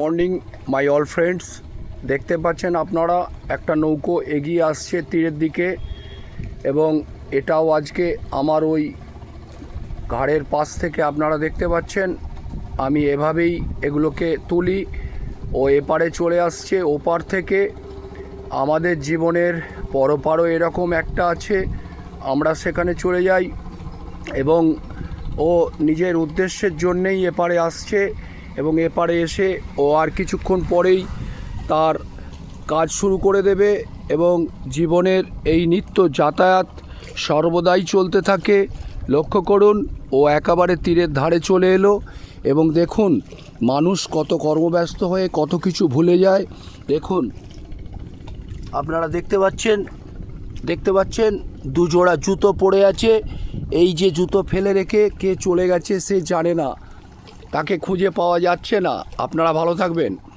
Morning my all friends, দেখতে পাচ্ছেন আপনারা একটা নৌকো এগিয়ে আসছে তীরের দিকে এবং এটাও আজকে আমার ওই ঘাড়ের পাশ থেকে আপনারা দেখতে পাচ্ছেন। আমি এভাবেই এগুলোকে তুলি ও এপারে চলে আসছে। ওপার থেকে আমাদের জীবনের পরপারও এরকম একটা আছে, আমরা সেখানে চলে যাই এবং ও নিজের উদ্দেশ্যের জন্যেই এপারে আসছে এবং এপারে এসে ও আর কিছুক্ষণ পরেই তার কাজ শুরু করে দেবে এবং জীবনের এই নিত্য যাতায়াত সর্বদাই চলতে থাকে। লক্ষ্য করুন, ও একেবারে তীরের ধারে চলে এলো এবং দেখুন মানুষ কত কর্মব্যস্ত হয়ে কত কিছু ভুলে যায়। দেখুন, আপনারা দেখতে পাচ্ছেন দুজোড়া জুতো পড়ে আছে। এই যে জুতো ফেলে রেখে কে চলে গেছে সে জানে না, তাকে খুঁজে পাওয়া যাচ্ছে না। আপনারা ভালো থাকবেন।